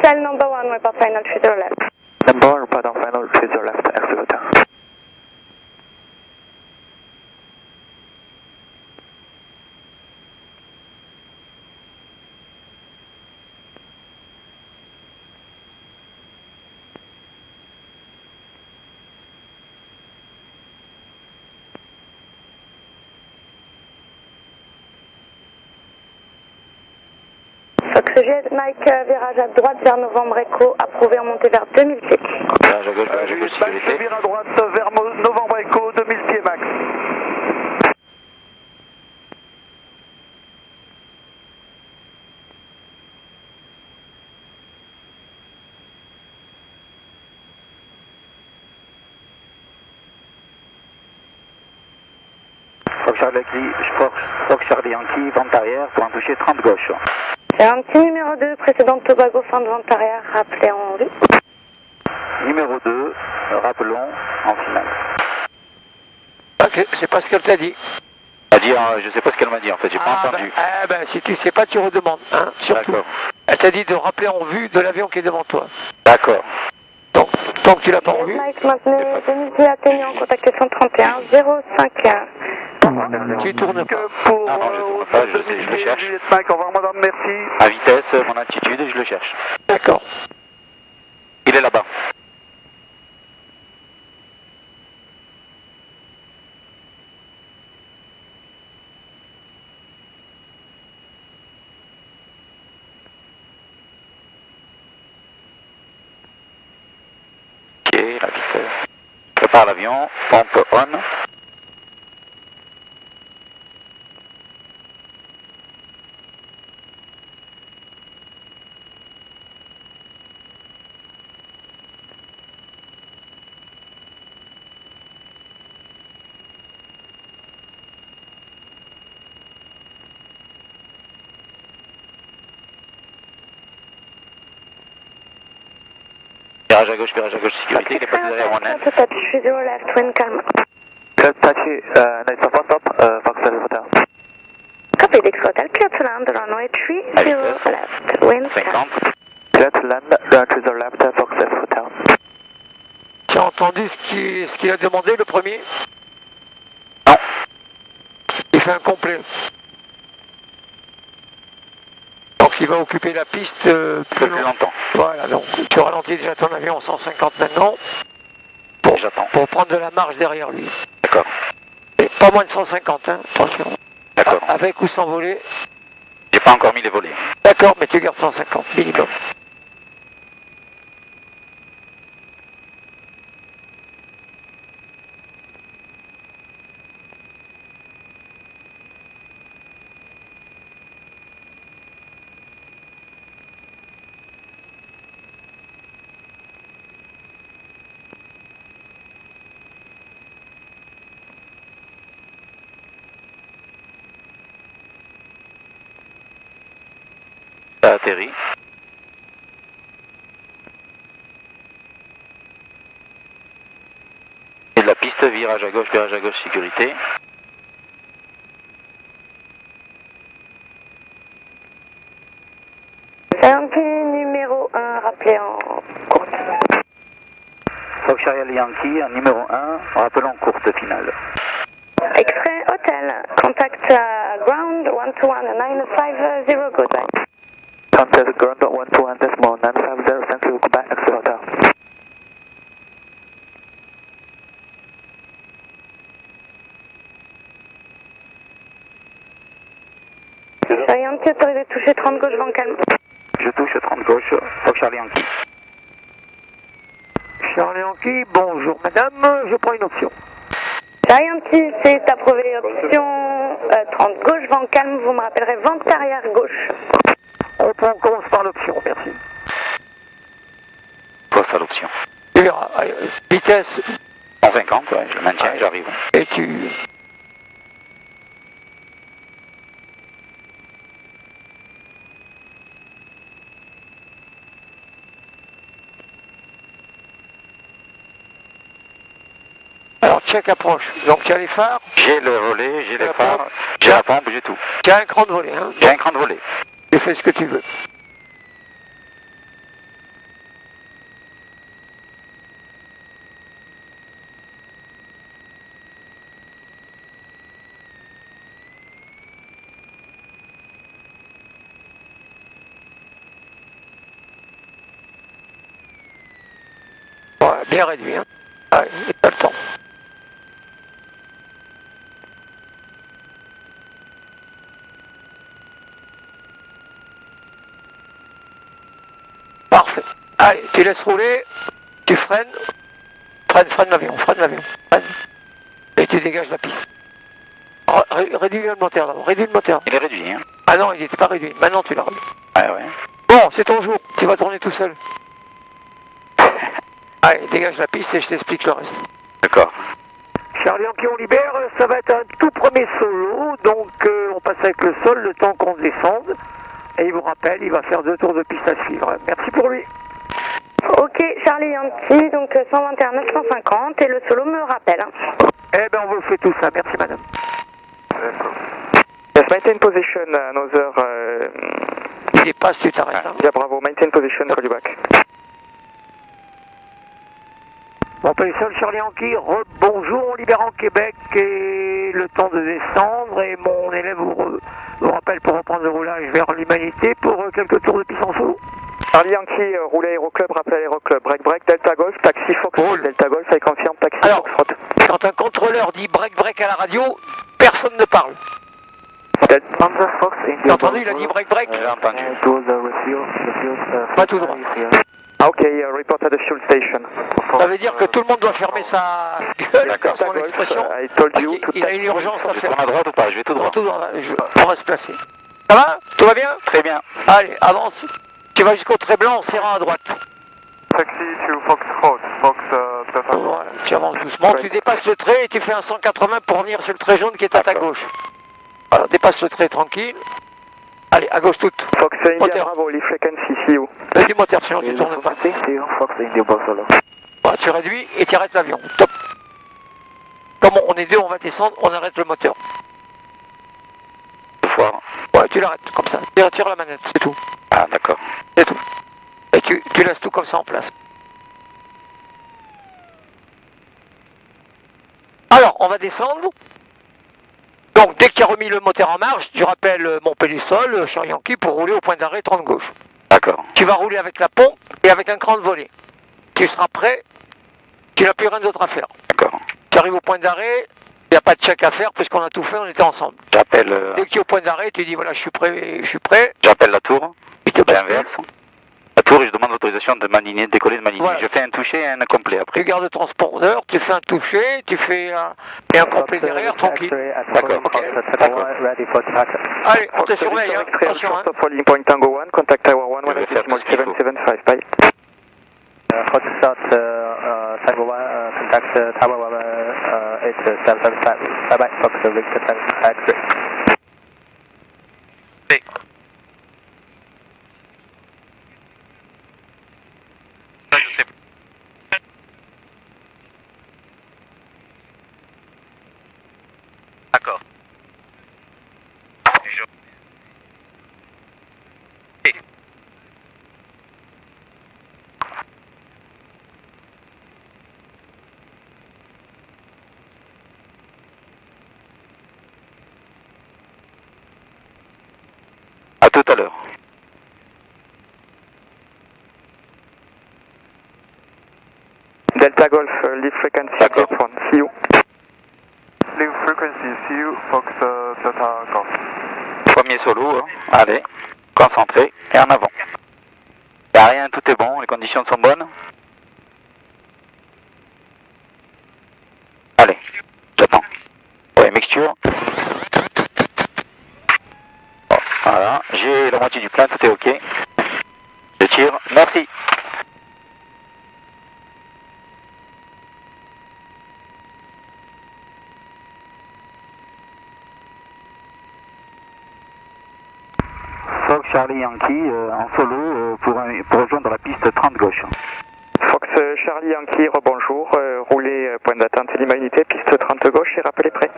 Hotel number 1, report final 30 left. Number 1, report on final 30 left, exit hotel. Fox Mike, virage à droite vers Novembre Echo, approuvé en montée vers 2000 pieds. Virage à gauche, sécurité. Vire à droite vers Novembre Echo, 2000 pieds max. Fox Charlie Yankee, vente arrière, pour en toucher 30 gauche. C'est un petit numéro 2, précédent Tobago, fin de vente arrière, rappelé en vue. Numéro 2, rappelons en finale. Ok, c'est pas ce qu'elle t'a dit. Elle a dit, je sais pas ce qu'elle m'a dit en fait, j'ai pas entendu. Si tu sais pas, tu redemandes, hein, surtout. D'accord. Elle t'a dit de rappeler en vue de l'avion qui est devant toi. D'accord. Donc, tant que tu l'as pas en vue. Mike, maintenez 2000 pieds atteignant, contacté 131, 051. Tu tournes pas. Pour Non, je tourne pas, je sais, je le cherche. Juliette Mike, au revoir madame, merci. À vitesse, mon altitude, je le cherche. D'accord. Il est là-bas. Ok, la vitesse. Prépare l'avion, pompe on. Virage à gauche, sécurité, il est passé derrière mon aile. Touch 30 left, wind calm. Tachi, nice of stop, Fox Hotel. Copy, Dix Hotel, clear to land, runway 30 left, wind calm. 50. Clear to land, to the left, Fox Hotel. Tu as entendu ce qu'il a demandé, le premier? Non. Il fait un complet. Donc il va occuper la piste Plus longtemps. Voilà, donc tu ralentis déjà ton avion en 150 maintenant J'attends. pour prendre de la marge derrière lui. D'accord. Et pas moins de 150, hein, attention. D'accord. Avec ou sans voler. J'ai pas encore mis les volets. D'accord, mais tu gardes 150 minimum. Ça a atterri. Et de la piste, virage à gauche, sécurité. C'est un petit numéro 1, rappelé en courte. Fox Charlie Yankee, numéro 1, rappelons courte finale. Extrait Hotel, contact ground 121 950, goodbye. Contact ground 121.950, thank you, goodbye, exit hotel. Yankee autorisé de toucher 30 gauche, vent calme. Je touche 30 gauche, Fox Charlie Yankee. Charlie Yankee, bonjour madame, je prends une option. Yankee, c'est approuvé, option 30 gauche, vent calme, vous me rappellerez vente arrière gauche. On commence par l'option, merci. Quoi ça l'option? Tu verras, allez, vitesse, 150, ouais, je le maintiens, j'arrive. et tu... Alors, check approche. Donc, il y a les phares. J'ai le volet, j'ai les La phares, pompe. j'ai la pompe, j'ai tout. Tu as un cran de volet, hein. J'ai un cran de volet. Tu fais ce que tu veux. bien réduit. Hein. Ah, il n'y a pas le temps. Parfait. Allez, tu laisses rouler, tu freines. Freine l'avion, freine. Et tu dégages la piste. Réduis le moteur d'abord, réduis le moteur. Il est réduit, hein. Ah non, il n'était pas réduit. Maintenant tu l'as réduit. Ouais. Bon, c'est ton jour. Tu vas tourner tout seul. Allez, dégage la piste et je t'explique le reste. D'accord. Charlie Yankee, on libère. Ça va être un tout premier solo. Donc on passe avec le sol le temps qu'on descende. Et il vous rappelle, il va faire 2 tours de piste à suivre. Merci pour lui. Ok, Charlie Yankee, donc 121 950 et le solo me rappelle. Hein. Eh ben on vous fait tout ça. Merci madame. Yes, maintain position, another... Il dépasse, tu t'arrêtes. Hein. Yeah, bravo, maintain position, call you back. Bon, sol Charlie Yankee, bonjour, on libère en Québec et le temps de descendre et mon élève vous rappelle pour reprendre le roulage vers l'humanité pour quelques tours de piste en solo. Charlie Yankee, roulez Aéroclub, rappel Aéroclub, break, Delta Golf, taxi Fox, Delta Golf, ça confirme, taxi Alors, Foxtrot. Quand un contrôleur dit break à la radio, personne ne parle. T'as entendu, il a dit break? J'ai entendu. Pas tout droit. Ok, report at the fuel station. Ça veut dire que tout le monde doit fermer sa gueule, D'accord, son expression, I told parce you qu'il a une urgence à Je faire. tourne à droite ou pas? Je vais tout droit. On va se placer. Ça va? Tout va bien? Très bien. Allez, avance. Tu vas jusqu'au trait blanc en serrant à droite. Taxi to Foxtrot, Voilà, tu avances doucement, tu dépasses le trait et tu fais un 180 pour venir sur le trait jaune qui est à ta gauche. Voilà, dépasse le trait tranquille. Allez, à gauche toute. Fox India, Moteur. bravo, leave frequency, see you. Mets du moteur, sinon tu tournes pas. Fox India, Buffalo. Voilà, tu réduis et tu arrêtes l'avion. Top. Comme on est deux, on va descendre, on arrête le moteur. Ouais, tu l'arrêtes comme ça. Tire la manette, c'est tout. Ah, d'accord. C'est tout. Et tu laisses tout comme ça en place. Alors, on va descendre. Donc, dès que tu as remis le moteur en marche, tu rappelles Montpellier-Sol, Charlie Yankee, pour rouler au point d'arrêt 30 gauche. D'accord. Tu vas rouler avec la pompe et avec un cran de volée. Tu seras prêt, tu n'as plus rien d'autre à faire. D'accord. Tu arrives au point d'arrêt, il n'y a pas de check à faire puisqu'on a tout fait, on était ensemble. J'appelle... Dès que tu es au point d'arrêt, tu dis voilà, je suis prêt. J'appelle la tour. Il te bascule. J'inverse. La tour et je demande l'autorisation de m'aligner, de décoller de m'aligner. Voilà. Je fais un toucher et un complet après. Tu gardes le transpondeur, tu fais un toucher, tu fais un complet derrière, tranquille. D'accord. Ok. Allez, on te surveille, hein. Attention, hein. Stop holding point Tango 1, contact Tower 1, Je vais faire tout ce qu'il faut. 775, bye. Tango 1, contact Tower 1, 8775, bye bye, Fox Victor Tango. D'accord. À tout à l'heure. Delta Golf, leave frequency, D'accord. F1, see you. leave frequency, see you, Fox Delta Golf. Premier solo, hein. Allez, concentré et en avant. Y a rien, tout est bon, les conditions sont bonnes. Allez, j'attends. Ouais, mixture. Bon, voilà, j'ai la moitié du plein, tout est ok. Je tire, merci. Fox Charlie Yankee en solo pour rejoindre la piste 30 gauche. Fox Charlie Yankee, rebonjour, roulez point d'attente Lima Unité, piste 30 gauche et rappelez prêt.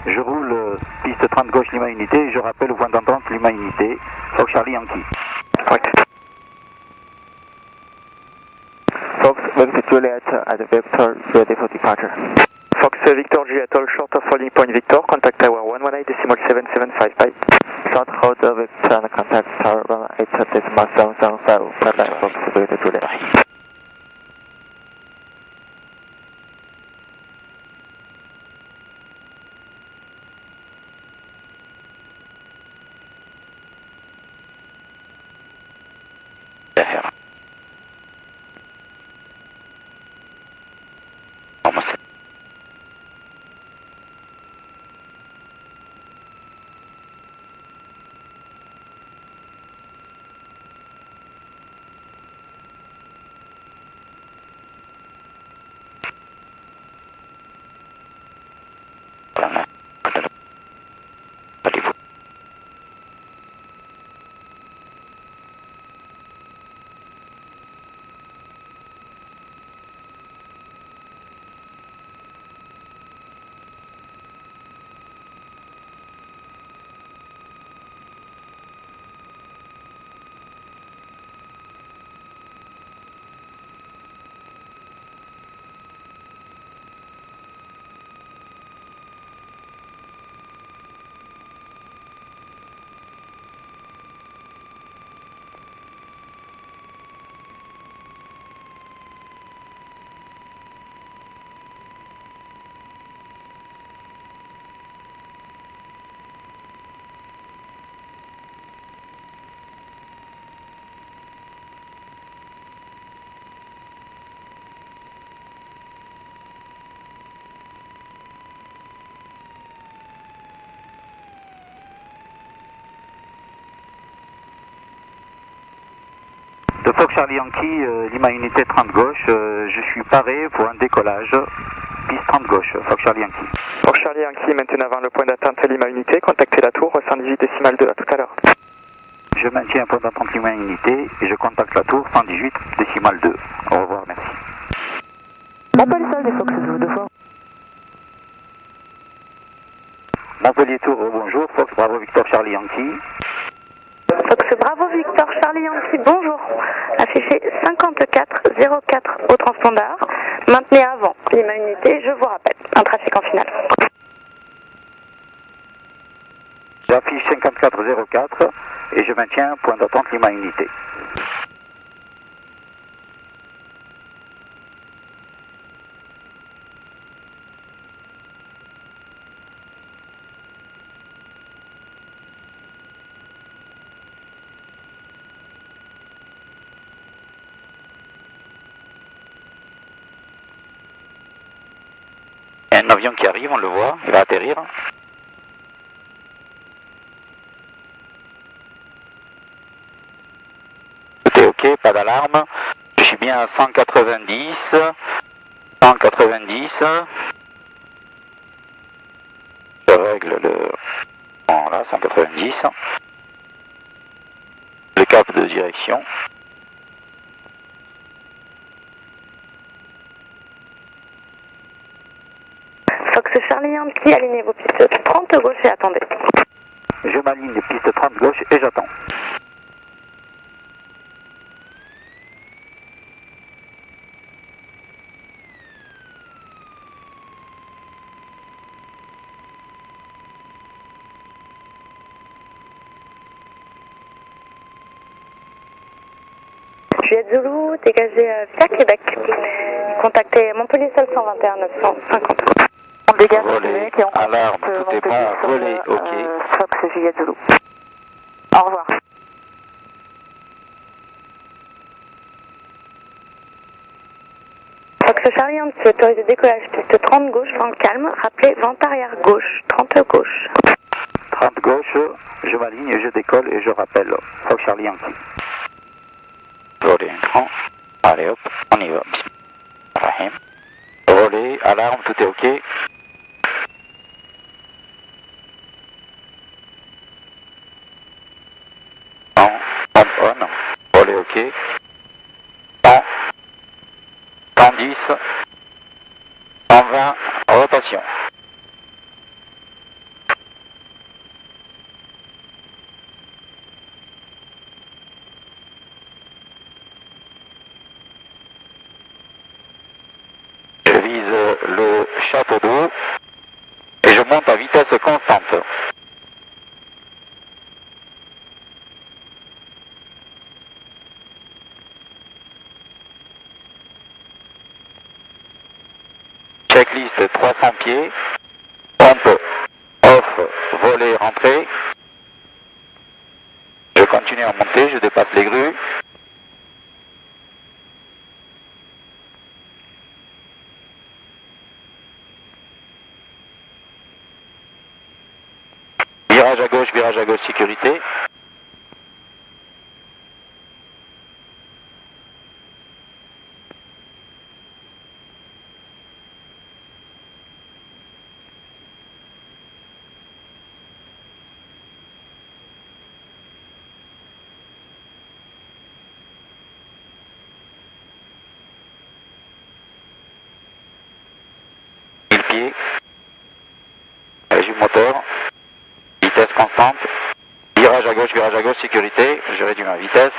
Je roule piste 30 gauche Lima Unité et je rappelle au point d'entente Lima Unité, Fox Charlie Yankee. Correct. Fox Victor Juliet at Victor, ready for departure. Fox Victor Juliet, all short of holding point Victor, contact Tower 118.775, bye. Short hold of Victor and contact Tower 18.775, bye bye, Fox Victor Juliet. De Fox Charlie Yankee, Lima Unité 30 gauche, je suis paré pour un décollage, piste 30 gauche, Fox Charlie Yankee. Pour Charlie Yankee, maintenant avant le point d'attente Lima Unité, contactez la tour 118,2, à tout à l'heure. Je maintiens un point d'attente Lima Unité et je contacte la tour 118,2. Au revoir, merci. Montpellier Sol des Fox 2 fois. Montpellier Tour, bonjour, Fox Bravo Victor Charlie Yankee. Fox Bravo Victor Charlie Yankee, bonjour. Affiché 5404 au transpondeur. Maintenez avant Lima Unité, je vous rappelle. Un trafic en finale. J'affiche 5404 et je maintiens un point d'attente Lima Unité. Il y a un avion qui arrive, on le voit, il va atterrir. Tout est ok, pas d'alarme. Je suis bien à 190. 190. Je règle le... Voilà, 190. Le cap de direction. Fox Charlie Yankee, alignez vos pistes 30 gauche et attendez. Je m'aligne les pistes 30 gauche et j'attends. Juliette Zulu, dégagez via Québec. Contactez Montpellier Sol 121 950. On dégage Relais, Québec et on alarme, contacte tout est bon, Montpellier Sol, relais, ok. Fox Juliette Zulu. Au revoir. Fox Charlie Yankee, autorisé décollage piste 30 gauche, vent calme. Rappelez vent arrière gauche, 30 gauche. 30 gauche, je m'aligne, je décolle et je rappelle. Fox Charlie Yankee. Relais écran. Allez hop, on y va. Bismillahirrahmanirrahim. Relais, alarme, tout est ok. Pompe on. Relais ok. 100. 110. 120. Rotation. Je vise le château d'eau et je monte à vitesse constante. Checklist 300 pieds, pompe off, volet, rentrée. Je continue à monter, je dépasse les grues. Virage à gauche, sécurité. Pied. Régime moteur. Vitesse constante. Virage à gauche, sécurité. Je réduis ma vitesse.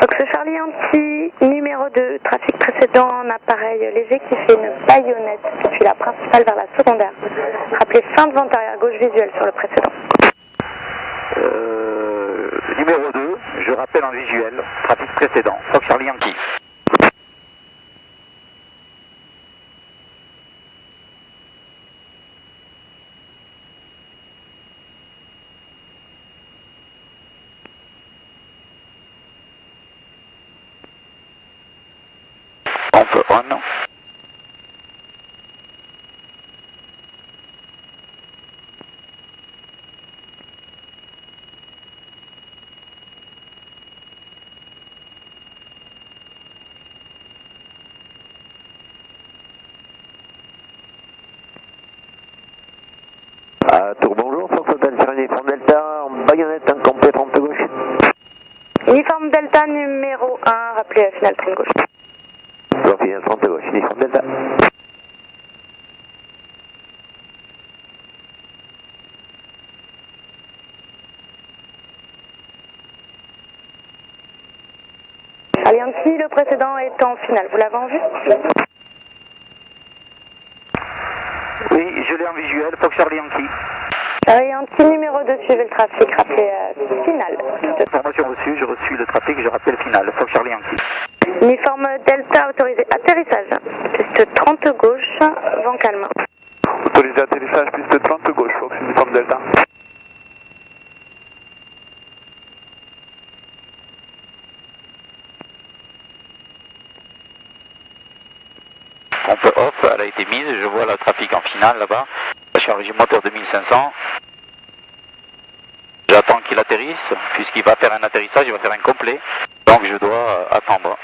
Fox Charlie Yankee, numéro 2, trafic précédent en appareil léger qui fait une baïonnette depuis la principale vers la secondaire. Rappelez fin de vent arrière gauche visuel sur le précédent. Numéro 2, je rappelle en visuel, trafic précédent, Fox Charlie Yankee. Pompe on. Tour bonjour, Fox Hotel sur uniforme Delta, en baïonnette incomplet 30 gauche. Uniforme Delta numéro 1, rappelez finale 30 gauche. Sur finale 30 gauche, uniforme Delta. Charlie Yankee, le précédent est en finale, vous l'avez en vue? Oui, je l'ai en visuel, Fox Charlie Yankee. Charlie Yankee, numéro 2, suivez le trafic, rappelez finale. Information reçue, je reçus le trafic, je rappelle finale, Fox Charlie Yankee. Uniforme Delta autorisé atterrissage, piste 30 gauche, vent calme. Autorisé atterrissage, piste 30 gauche, Fox uniforme Delta. Pompe off, elle a été mise, je vois le trafic en finale là-bas. Je suis en régime moteur 2500. J'attends qu'il atterrisse, puisqu'il va faire un atterrissage, il va faire un complet. Donc je dois attendre.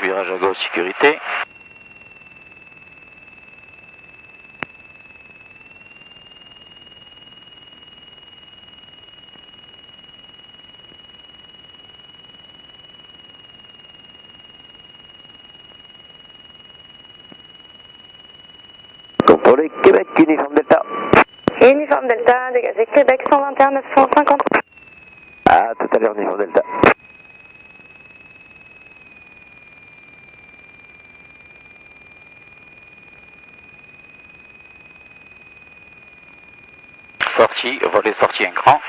Virage à gauche, sécurité. Contrôlé Québec, uniforme Delta. Uniforme Delta, dégagé Québec 121 950. À tout à l'heure, uniforme Delta. Sortie, volet sortie un cran.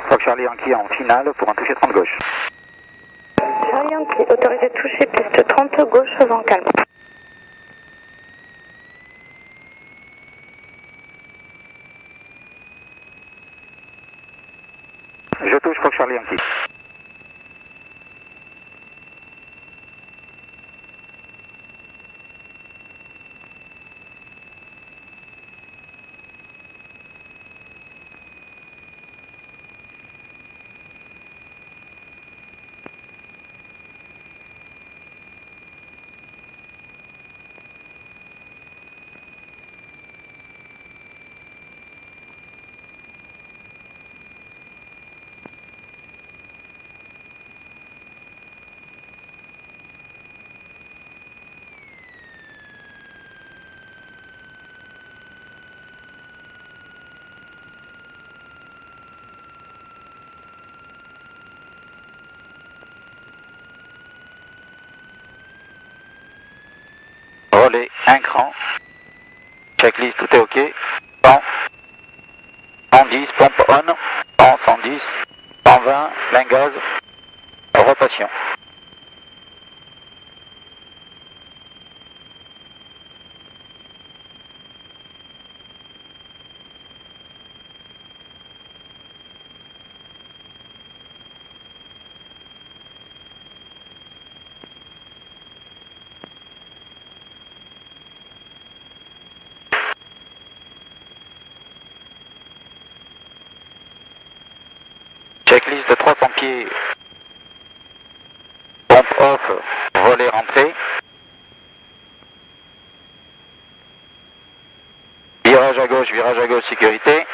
Fox Charlie Yankee en finale pour un toucher 30 gauche. Charlie Yankee, autorisé toucher piste 30 gauche, vent calme. Je touche Fox Charlie Yankee. Relais, un cran. Checklist, tout est OK. 100, 110, pompe on. 100, 110, 120, plein gaz. Rotation. Checklist de 300 pieds. Pompe off, volet rentrée. Virage à gauche, sécurité.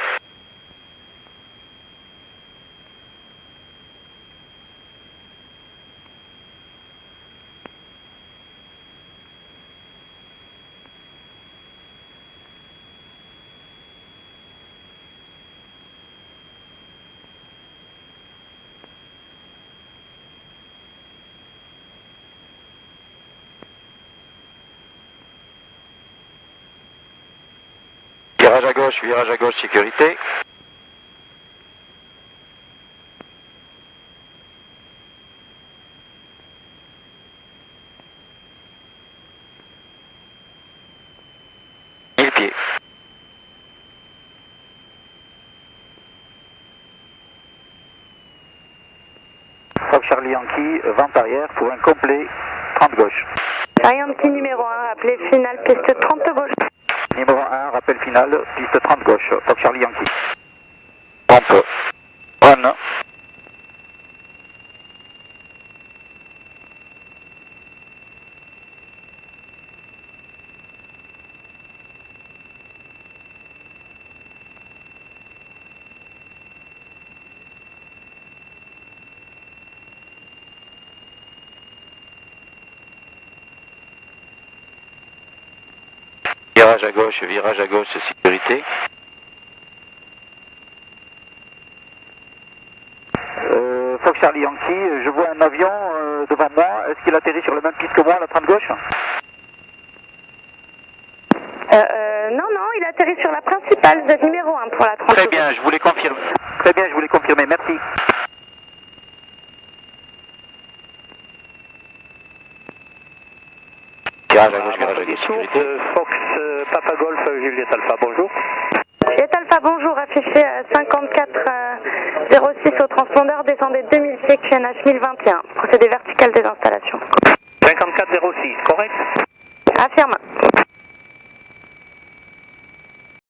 Virage à gauche, sécurité. Fox Charlie Yankee, vente arrière pour un complet 30 gauche. Charlie Yankee numéro 1, rappelez finale piste 30 gauche. Numéro 1, rappel final, piste 30 gauche, Fox Charlie Yankee. Pompe, on. Virage à gauche, sécurité. Fox Charlie Yankee, je vois un avion devant moi. Est-ce qu'il atterrit sur le même piste que moi, la 30 gauche? Non, il atterrit sur la principale, vous êtes numéro 1 pour la 30 Très bien, je voulais confirmer. Très bien, je voulais confirmer, merci. Virage à gauche, sécurité. Fox Papa Golf Juliette Alpha, bonjour. Juliette Alpha, bonjour, affiché 5406 au transpondeur, descendez 2000 pieds QNH 1021, procédé vertical des installations. 5406, correct?